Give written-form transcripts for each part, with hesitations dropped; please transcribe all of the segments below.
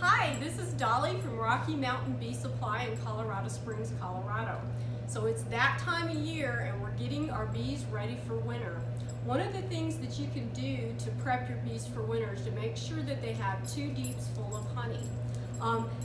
Hi, this is Dolly from Rocky Mountain Bee Supply in Colorado Springs, Colorado. So it's that time of year and we're getting our bees ready for winter. One of the things that you can do to prep your bees for winter is to make sure that they have 2 deeps full of honey.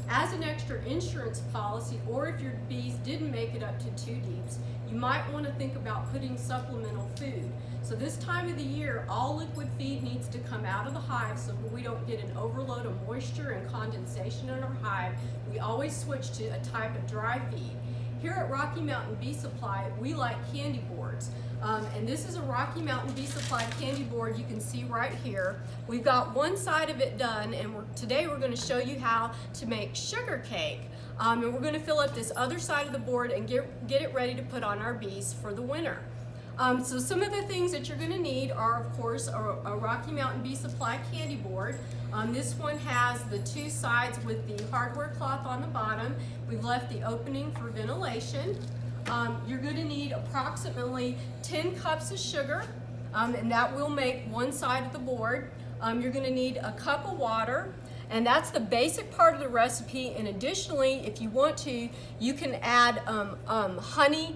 As an extra insurance policy, or if your bees didn't make it up to 2 deeps, you might want to think about putting supplemental food. So this time of the year, all liquid feed needs to come out of the hive so we don't get an overload of moisture and condensation in our hive. We always switch to a type of dry feed. Here at Rocky Mountain Bee Supply, we like Candyboards. And this is a Rocky Mountain Bee Supply candy board you can see right here. We've got one side of it done, and today we're going to show you how to make sugar cake. And we're going to fill up this other side of the board and get it ready to put on our bees for the winter. So some of the things that you're going to need are, of course, a Rocky Mountain Bee Supply candy board. This one has the 2 sides with the hardware cloth on the bottom. We've left the opening for ventilation. You're going to need approximately 10 cups of sugar, and that will make one side of the board. You're going to need a cup of water, and that's the basic part of the recipe. And additionally, if you want to, you can add honey,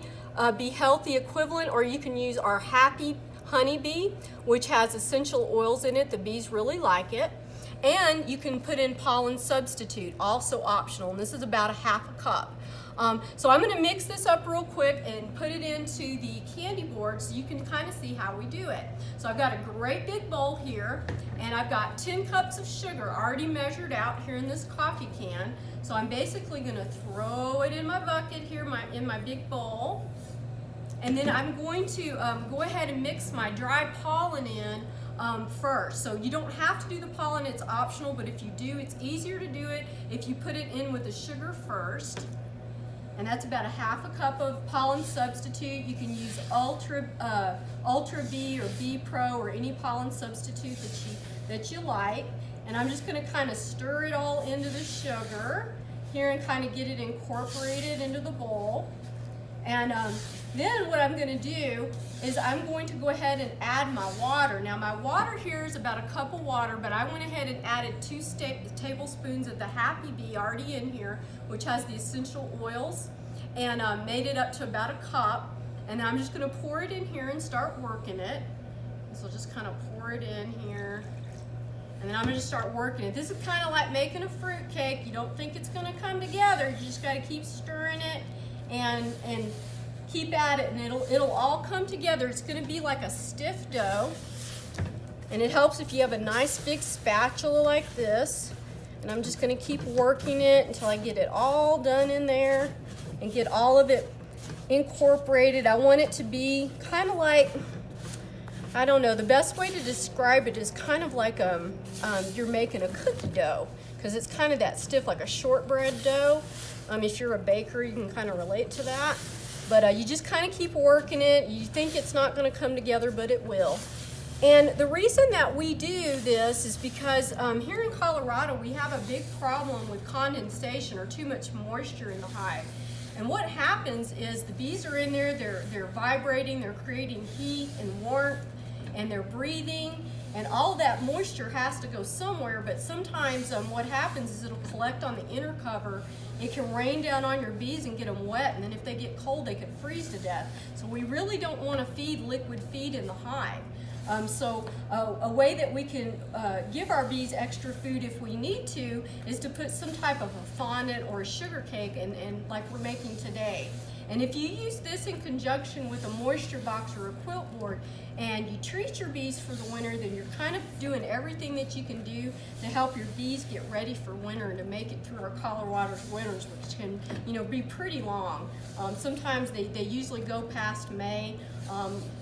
Be Healthy equivalent, or you can use our Happy Honey Bee, which has essential oils in it. The bees really like it. And you can put in pollen substitute, also optional, and this is about a half a cup. So I'm going to mix this up real quick and put it into the candy board so you can kind of see how we do it. So I've got a great big bowl here, and I've got 10 cups of sugar already measured out here in this coffee can. So I'm basically going to throw it in my bucket here in my big bowl. And then I'm going to go ahead and mix my dry pollen in first. So you don't have to do the pollen, it's optional, but if you do, it's easier to do it if you put it in with the sugar first. And that's about a half a cup of pollen substitute. You can use Ultra Bee or Bee Pro or any pollen substitute that you like. And I'm just going to kind of stir it all into the sugar here and kind of get it incorporated into the bowl. And then what I'm going to do is I'm going to go ahead and add my water. Now my water here is about a cup of water, but I went ahead and added 2 tablespoons of the Happy Bee already in here, which has the essential oils, and made it up to about a cup. And I'm just going to pour it in here and start working it. So just kind of pour it in here. And then I'm going to start working it. This is kind of like making a fruit cake. You don't think it's going to come together. You just got to keep stirring it and keep at it, and it'll all come together. It's going to be like a stiff dough, and it helps if you have a nice big spatula like this. And I'm just going to keep working it until I get it all done in there and get all of it incorporated. I want it to be kind of like, I don't know, the best way to describe it is kind of like you're making a cookie dough, because it's kind of that stiff, like a shortbread dough. If you're a baker, you can kind of relate to that. But you just kind of keep working it. You think it's not going to come together, but it will. And the reason that we do this is because here in Colorado, we have a big problem with condensation or too much moisture in the hive. And what happens is the bees are in there, they're vibrating, they're creating heat and warmth, and they're breathing. And all that moisture has to go somewhere, but sometimes what happens is it'll collect on the inner cover. It can rain down on your bees and get them wet, and then if they get cold, they could freeze to death. So we really don't want to feed liquid feed in the hive. So a way that we can give our bees extra food if we need to is to put some type of a fondant or a sugar cake, and like we're making today. And if you use this in conjunction with a moisture box or a quilt board, and you treat your bees for the winter, then you're kind of doing everything that you can do to help your bees get ready for winter and to make it through our Colorado's winters, which can, be pretty long. Sometimes they usually go past May.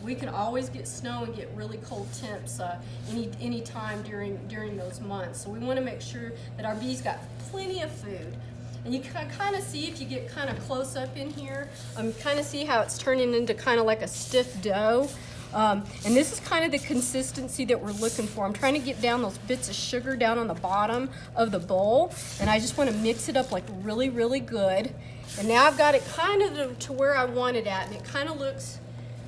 We can always get snow and get really cold temps any time during those months. So we want to make sure that our bees got plenty of food. And you can kind of see, if you get kind of close up in here, kind of see how it's turning into kind of like a stiff dough. And this is kind of the consistency that we're looking for. I'm trying to get down those bits of sugar down on the bottom of the bowl, and I just want to mix it up like really, really good. And now I've got it kind of to where I want it at, and it kind of looks,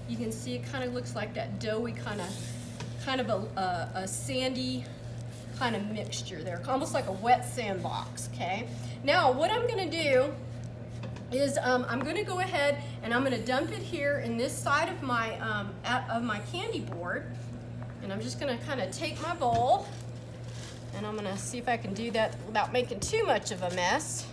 you can see it kind of looks like that doughy kind of a sandy kind of mixture there, almost like a wet sandbox, okay? Now, what I'm gonna do is I'm gonna go ahead and I'm gonna dump it here in this side of my candy board. And I'm just gonna kind of take my bowl and I'm gonna see if I can do that without making too much of a mess.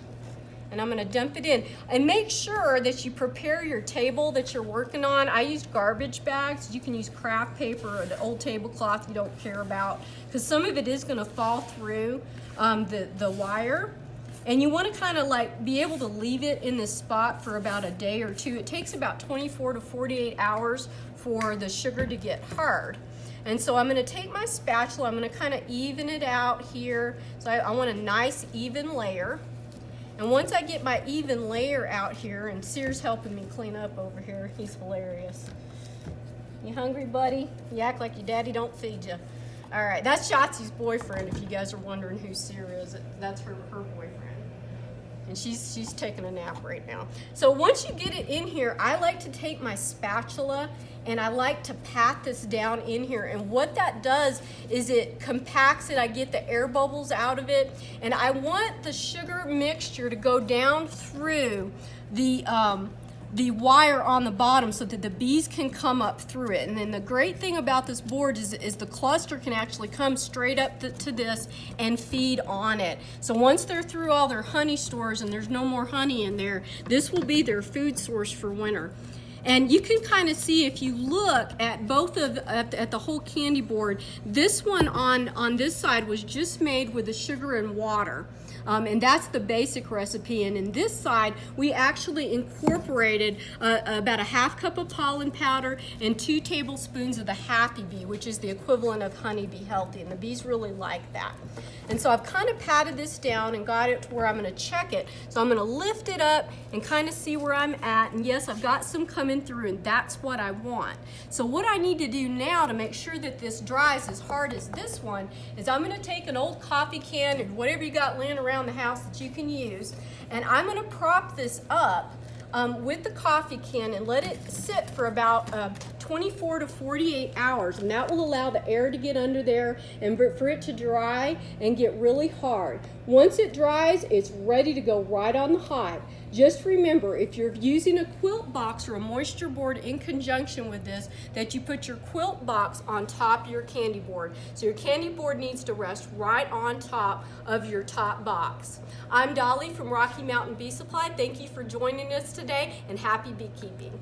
And I'm gonna dump it in. And make sure that you prepare your table that you're working on. I used garbage bags. You can use craft paper or the old tablecloth you don't care about, because some of it is gonna fall through the wire. And you wanna kind of like be able to leave it in this spot for about a day or two. It takes about 24 to 48 hours for the sugar to get hard. And so I'm gonna take my spatula, I'm gonna kind of even it out here. So I want a nice even layer. And once I get my even layer out here, and Sear's helping me clean up over here, he's hilarious. You hungry, buddy? You act like your daddy don't feed you. All right, that's Shotzi's boyfriend, if you guys are wondering who Sear is. That's her boyfriend. And she's taking a nap right now. So once you get it in here, I like to take my spatula and I like to pat this down in here. And what that does is it compacts it. I get the air bubbles out of it. And I want the sugar mixture to go down through the wire on the bottom so that the bees can come up through it. And then the great thing about this board is the cluster can actually come straight up to this and feed on it. So once they're through all their honey stores and there's no more honey in there, this will be their food source for winter. And you can kind of see, if you look at at the whole candy board, this one on this side was just made with the sugar and water. And that's the basic recipe. And in this side, we actually incorporated about a ½ cup of pollen powder and 2 tablespoons of the Happy Bee, which is the equivalent of Honey Bee Healthy. And the bees really like that. And so I've kind of patted this down and got it to where I'm gonna check it. So I'm gonna lift it up and kind of see where I'm at. And yes, I've got some coming through, and that's what I want. So what I need to do now to make sure that this dries as hard as this one is I'm gonna take an old coffee can or whatever you got laying around the house that you can use, and I'm gonna prop this up with the coffee can and let it sit for about 24 to 48 hours, and that will allow the air to get under there and for it to dry and get really hard. Once it dries, it's ready to go right on the hive. Just remember, if you're using a quilt box or a moisture board in conjunction with this, that you put your quilt box on top of your candy board. So your candy board needs to rest right on top of your top box. I'm Dolly from Rocky Mountain Bee Supply. Thank you for joining us today, and happy beekeeping.